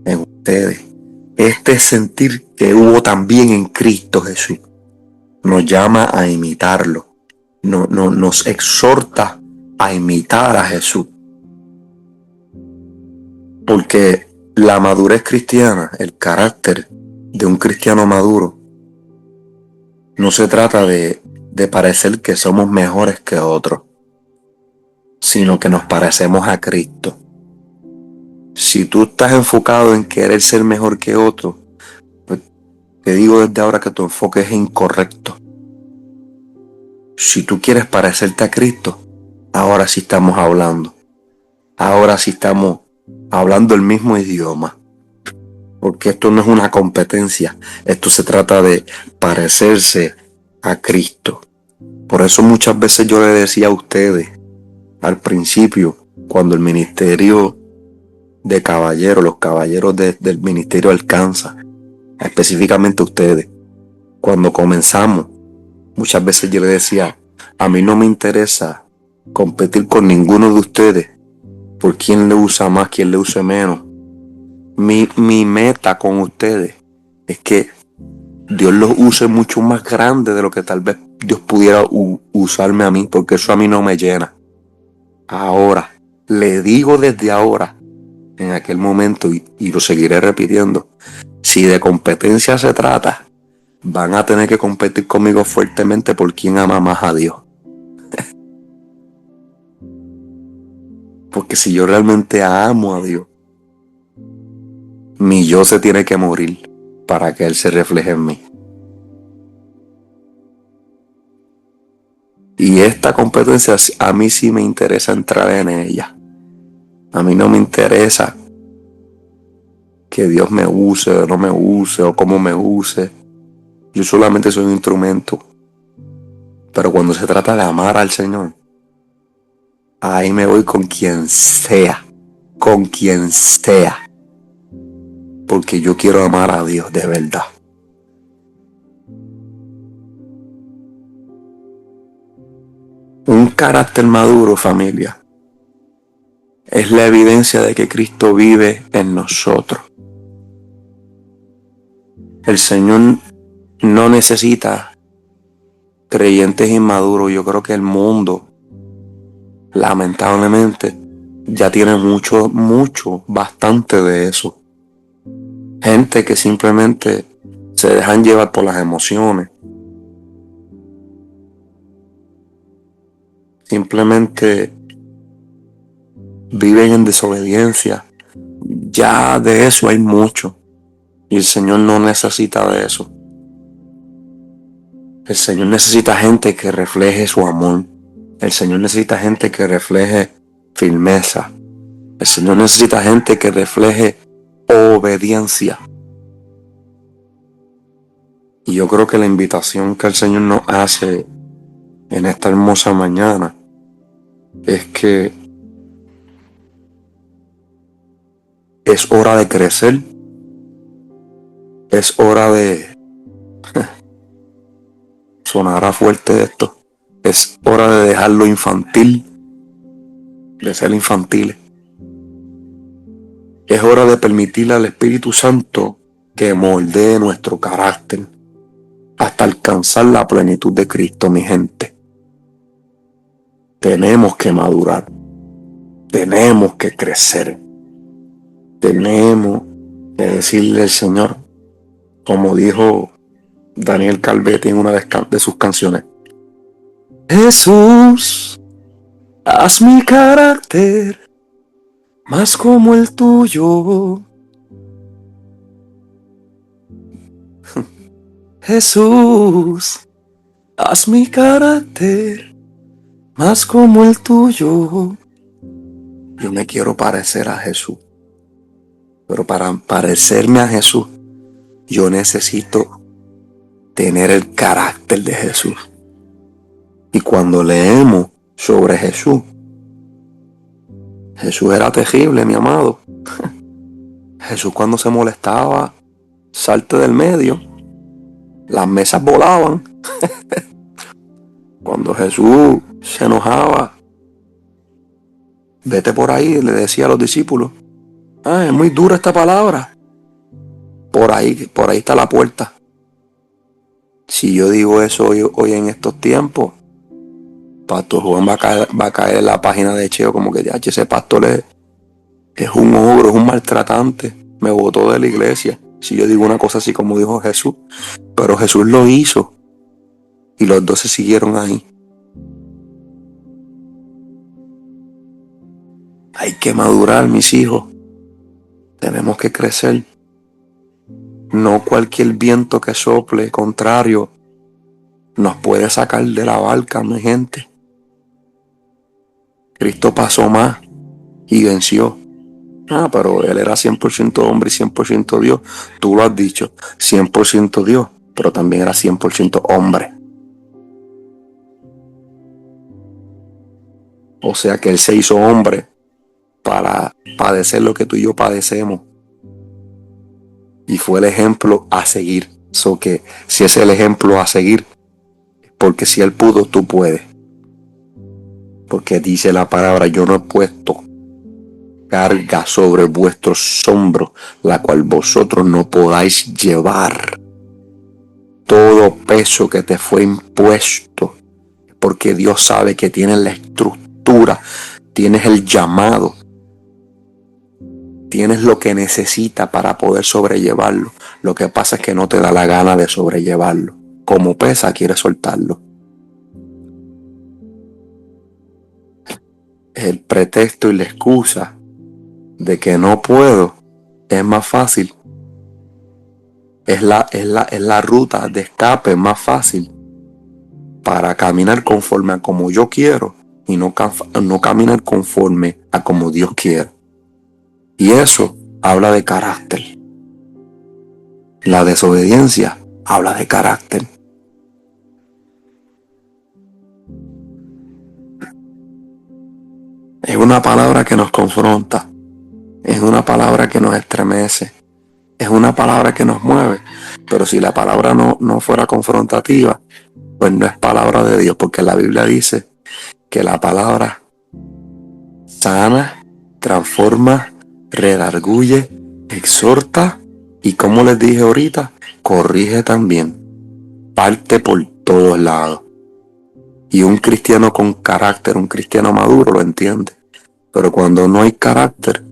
en ustedes, este sentir que hubo también en Cristo Jesús. Nos llama a imitarlo. Nos exhorta a imitar a Jesús. Porque la madurez cristiana, el carácter de un cristiano maduro, no se trata de parecer que somos mejores que otros, sino que nos parecemos a Cristo. Si tú estás enfocado en querer ser mejor que otro, pues te digo desde ahora que tu enfoque es incorrecto. Si tú quieres parecerte a Cristo, ahora sí estamos hablando. Ahora sí estamos hablando el mismo idioma. Porque esto no es una competencia. Esto se trata de parecerse a Cristo. Por eso muchas veces yo le decía a ustedes al principio, cuando el ministerio de caballeros, los caballeros del ministerio Alcanza, específicamente ustedes, cuando comenzamos, muchas veces yo le decía, a mí no me interesa competir con ninguno de ustedes por quién le usa más, quién le use menos. Mi meta con ustedes es que Dios los use mucho más grande de lo que tal vez Dios pudiera usarme a mí, porque eso a mí no me llena. Ahora, le digo desde ahora, en aquel momento, y lo seguiré repitiendo, si de competencia se trata, van a tener que competir conmigo fuertemente por quién ama más a Dios. Porque si yo realmente amo a Dios, mi yo se tiene que morir para que Él se refleje en mí. Y esta competencia a mí sí me interesa entrar en ella. A mí no me interesa que Dios me use o no me use o cómo me use. Yo solamente soy un instrumento. Pero cuando se trata de amar al Señor, ahí me voy con quien sea. Con quien sea. Porque yo quiero amar a Dios de verdad. Un carácter maduro, familia, es la evidencia de que Cristo vive en nosotros. El Señor no necesita creyentes inmaduros. Yo creo que el mundo, lamentablemente, ya tiene bastante de eso. Gente que simplemente se dejan llevar por las emociones. Simplemente viven en desobediencia. Ya de eso hay mucho. Y el Señor no necesita de eso. El Señor necesita gente que refleje su amor. El Señor necesita gente que refleje firmeza. El Señor necesita gente que refleje obediencia. Y yo creo que la invitación que el Señor nos hace en esta hermosa mañana es que es hora de crecer. Es hora de... Sonará fuerte esto. Es hora de dejar lo infantil, de ser infantiles. Es hora de permitirle al Espíritu Santo que moldee nuestro carácter hasta alcanzar la plenitud de Cristo, mi gente. Tenemos que madurar. Tenemos que crecer. Tenemos que decirle al Señor, como dijo Daniel Calvetti en una de sus canciones: Jesús, haz mi carácter más como el tuyo. Jesús, haz mi carácter más como el tuyo. Yo me quiero parecer a Jesús. Pero para parecerme a Jesús, yo necesito tener el carácter de Jesús. Y cuando leemos sobre Jesús, Jesús era terrible, mi amado. Jesús, cuando se molestaba, salte del medio. Las mesas volaban. Cuando Jesús se enojaba, vete por ahí, le decía a los discípulos: es muy dura esta palabra. Por ahí está la puerta. Si yo digo eso hoy en estos tiempos, Pastor Juan va a caer en la página de Cheo como que ese pastor es un ogro, es un maltratante, me botó de la iglesia. Si yo digo una cosa así como dijo Jesús, pero Jesús lo hizo y los 12 siguieron ahí. Hay que madurar, mis hijos. Tenemos que crecer. No cualquier viento que sople contrario nos puede sacar de la barca, mi gente. Cristo pasó más y venció. Pero Él era 100% hombre y 100% Dios. Tú lo has dicho, 100% Dios, pero también era 100% hombre. O sea que Él se hizo hombre para padecer lo que tú y yo padecemos. Y fue el ejemplo a seguir. So que si es el ejemplo a seguir, porque si Él pudo, tú puedes. Porque dice la palabra, yo no he puesto carga sobre vuestros hombros, la cual vosotros no podáis llevar. Todo peso que te fue impuesto, porque Dios sabe que tienes la estructura, tienes el llamado, tienes lo que necesitas para poder sobrellevarlo. Lo que pasa es que no te da la gana de sobrellevarlo. Como pesa, quieres soltarlo. El pretexto y la excusa de que no puedo es más fácil. Es la ruta de escape más fácil para caminar conforme a como yo quiero y no caminar conforme a como Dios quiere. Y eso habla de carácter. La desobediencia habla de carácter. Es una palabra que nos confronta. Es una palabra que nos estremece. Es una palabra que nos mueve. Pero si la palabra no fuera confrontativa, pues no es palabra de Dios, porque la Biblia dice que la palabra sana, transforma, redarguye, exhorta y, como les dije ahorita, corrige también. Parte por todos lados. Y un cristiano con carácter, un cristiano maduro lo entiende. Pero cuando no hay carácter,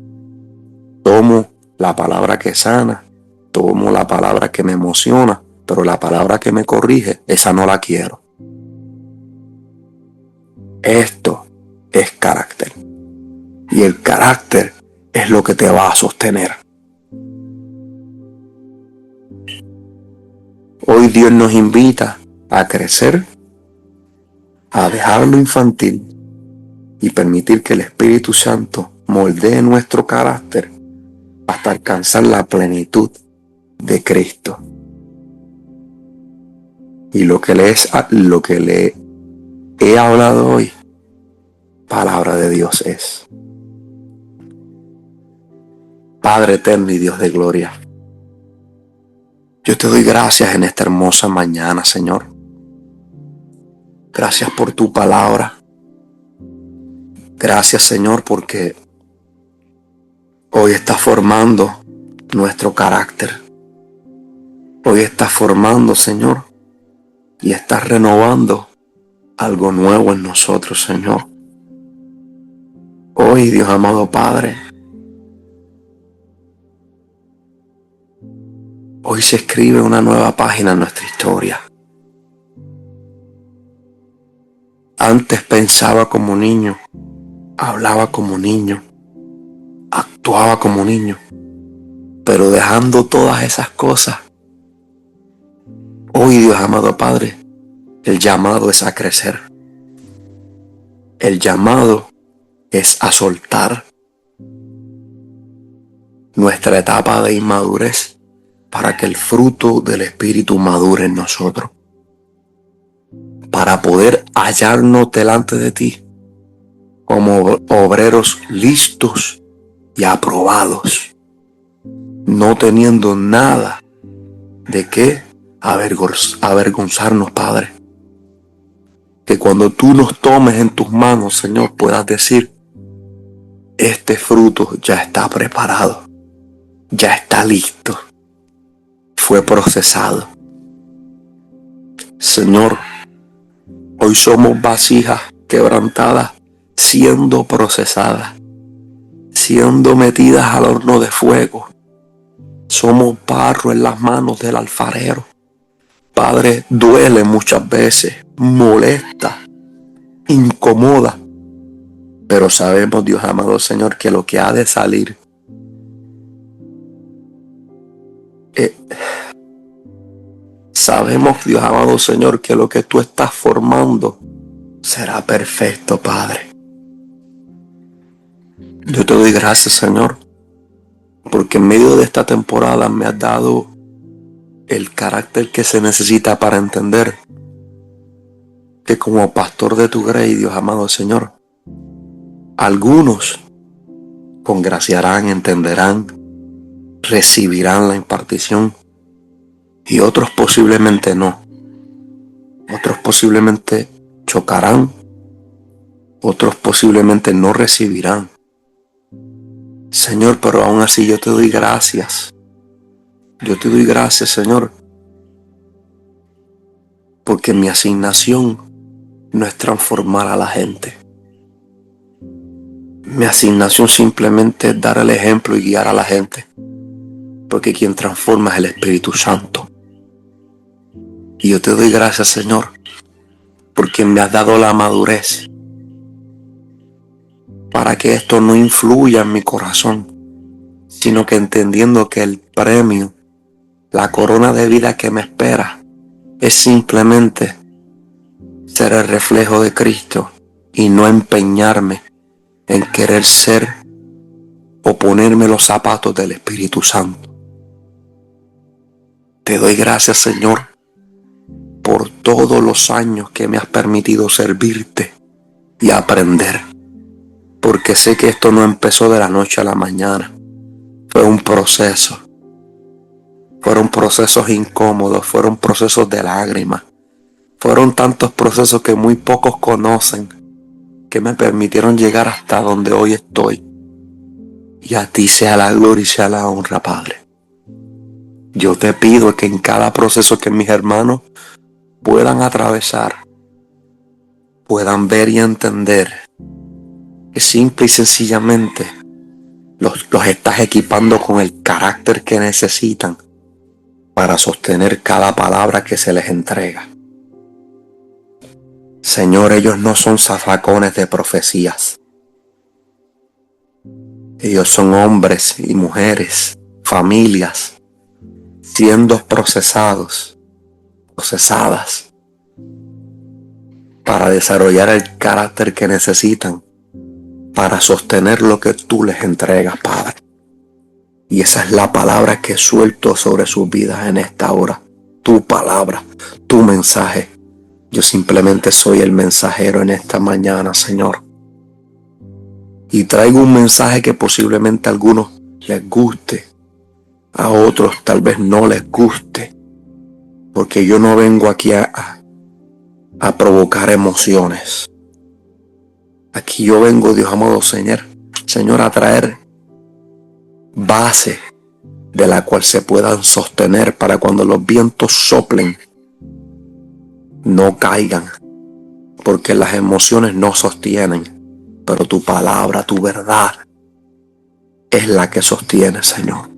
tomo la palabra que sana, tomo la palabra que me emociona, pero la palabra que me corrige, esa no la quiero. Esto es carácter. Y el carácter es lo que te va a sostener. Hoy Dios nos invita a crecer, a dejar lo infantil y permitir que el Espíritu Santo moldee nuestro carácter hasta alcanzar la plenitud de Cristo. Y lo que le he hablado hoy, palabra de Dios es. Padre eterno y Dios de gloria, yo te doy gracias en esta hermosa mañana, Señor. Gracias por tu palabra. Gracias, Señor, porque hoy estás formando nuestro carácter. Hoy estás formando, Señor, y estás renovando algo nuevo en nosotros, Señor. Hoy, Dios amado Padre, hoy se escribe una nueva página en nuestra historia. Antes pensaba como niño, hablaba como niño, actuaba como niño, pero dejando todas esas cosas, hoy, Dios amado Padre, el llamado es a crecer. El llamado es a soltar nuestra etapa de inmadurez para que el fruto del Espíritu madure en nosotros. Para poder hallarnos delante de ti como obreros listos y aprobados, no teniendo nada de qué avergonzarnos, Padre. Que cuando tú nos tomes en tus manos, Señor, puedas decir, este fruto ya está preparado, ya está listo, fue procesado. Señor, hoy somos vasijas quebrantadas, siendo procesadas, siendo metidas al horno de fuego. Somos barro en las manos del alfarero. Padre, duele muchas veces, molesta, incomoda, pero sabemos, Dios amado Señor, que lo que ha de salir sabemos, Dios amado Señor, que lo que tú estás formando será perfecto, Padre. Yo te doy gracias, Señor, porque en medio de esta temporada me has dado el carácter que se necesita para entender que como pastor de tu grey, Dios amado Señor, algunos congraciarán, entenderán, recibirán la impartición y otros posiblemente no. Otros posiblemente chocarán, otros posiblemente no recibirán. Señor, pero aún así yo te doy gracias. Yo te doy gracias, Señor, porque mi asignación no es transformar a la gente. Mi asignación simplemente es dar el ejemplo y guiar a la gente, porque quien transforma es el Espíritu Santo. Y yo te doy gracias, Señor, porque me has dado la madurez para que esto no influya en mi corazón, sino que entendiendo que el premio, la corona de vida que me espera, es simplemente ser el reflejo de Cristo y no empeñarme en querer ser o ponerme los zapatos del Espíritu Santo. Te doy gracias, Señor, por todos los años que me has permitido servirte y aprender, porque sé que esto no empezó de la noche a la mañana. Fue un proceso. Fueron procesos incómodos, fueron procesos de lágrimas, fueron tantos procesos que muy pocos conocen, que me permitieron llegar hasta donde hoy estoy. Y a ti sea la gloria y sea la honra, Padre. Yo te pido que en cada proceso que mis hermanos puedan atravesar, puedan ver y entender que simple y sencillamente los estás equipando con el carácter que necesitan para sostener cada palabra que se les entrega. Señor, ellos no son zafacones de profecías. Ellos son hombres y mujeres, familias, siendo procesadas para desarrollar el carácter que necesitan para sostener lo que tú les entregas, Padre. Y esa es la palabra que suelto sobre sus vidas en esta hora. Tu palabra, tu mensaje. Yo simplemente soy el mensajero en esta mañana, Señor. Y traigo un mensaje que posiblemente a algunos les guste, a otros tal vez no les guste, porque yo no vengo aquí a provocar emociones. Aquí yo vengo, Dios amado Señor, a traer base de la cual se puedan sostener para cuando los vientos soplen no caigan, porque las emociones no sostienen, pero tu palabra, tu verdad es la que sostiene, Señor.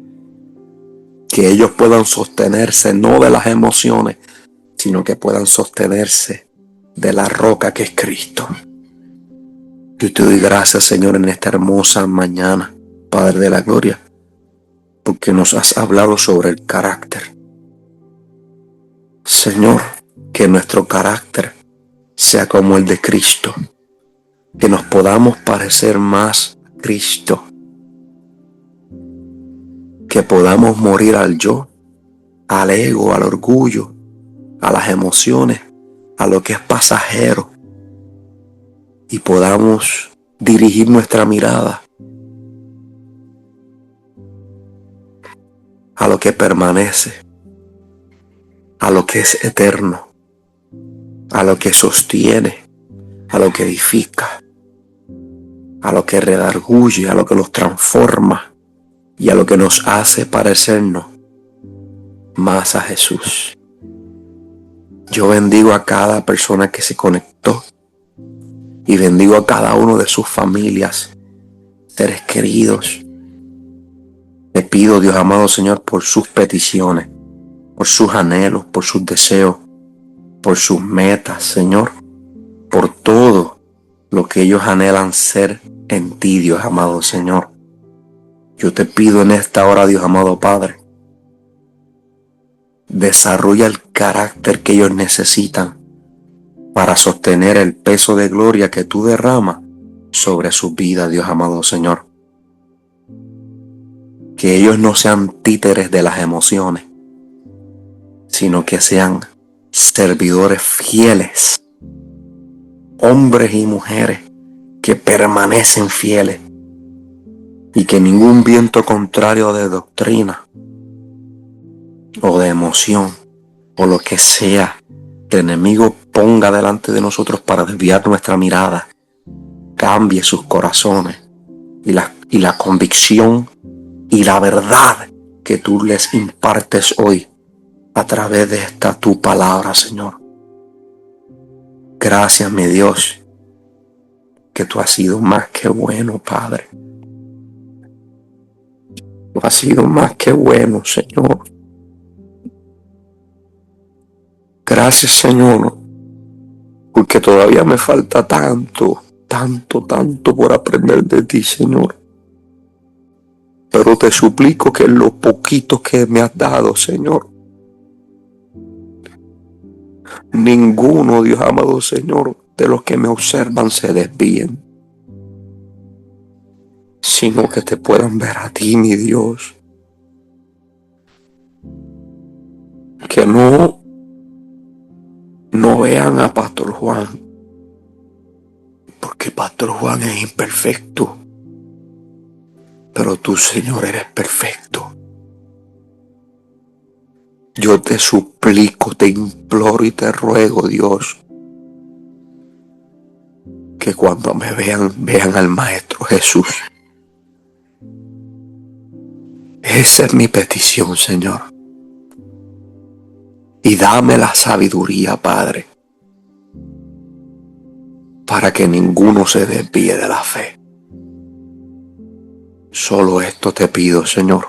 Que ellos puedan sostenerse no de las emociones, sino que puedan sostenerse de la roca que es Cristo. Yo te doy gracias, Señor, en esta hermosa mañana, Padre de la gloria, porque nos has hablado sobre el carácter. Señor, que nuestro carácter sea como el de Cristo, que nos podamos parecer más a Cristo, que podamos morir al yo, al ego, al orgullo, a las emociones, a lo que es pasajero, y podamos dirigir nuestra mirada a lo que permanece, a lo que es eterno, a lo que sostiene, a lo que edifica, a lo que redarguye, a lo que nos transforma y a lo que nos hace parecernos más a Jesús. Yo bendigo a cada persona que se conectó y bendigo a cada uno de sus familias, seres queridos. Te pido, Dios amado Señor, por sus peticiones, por sus anhelos, por sus deseos, por sus metas, Señor, por todo lo que ellos anhelan ser en ti, Dios amado Señor. Yo te pido en esta hora, Dios amado Padre, desarrolla el carácter que ellos necesitan para sostener el peso de gloria que tú derramas sobre sus vidas, Dios amado Señor. Que ellos no sean títeres de las emociones, sino que sean servidores fieles, hombres y mujeres que permanecen fieles, y que ningún viento contrario de doctrina o de emoción o lo que sea que el enemigo ponga delante de nosotros para desviar nuestra mirada cambie sus corazones y la convicción y la verdad que tú les impartes hoy a través de esta tu palabra, Señor. Gracias, mi Dios, que tú has sido más que bueno, Padre. Tú has sido más que bueno, Señor. Gracias, Señor, porque todavía me falta tanto por aprender de ti, Señor. Pero te suplico que en lo poquito que me has dado, Señor, ninguno, Dios amado Señor, de los que me observan se desvíen, sino que te puedan ver a ti, mi Dios. Que no vean a Pastor Juan, porque Pastor Juan es imperfecto, pero tú, Señor, eres perfecto. Yo te suplico, te imploro y te ruego, Dios, que cuando me vean al Maestro Jesús. Esa es mi petición, Señor. Y dame la sabiduría, Padre, para que ninguno se desvíe de la fe. Solo esto te pido, Señor.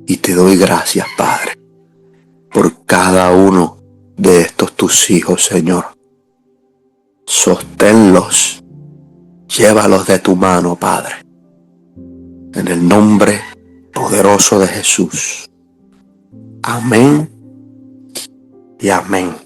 Y te doy gracias, Padre, por cada uno de estos tus hijos, Señor. Sosténlos, llévalos de tu mano, Padre. En el nombre poderoso de Jesús. Amén y amén.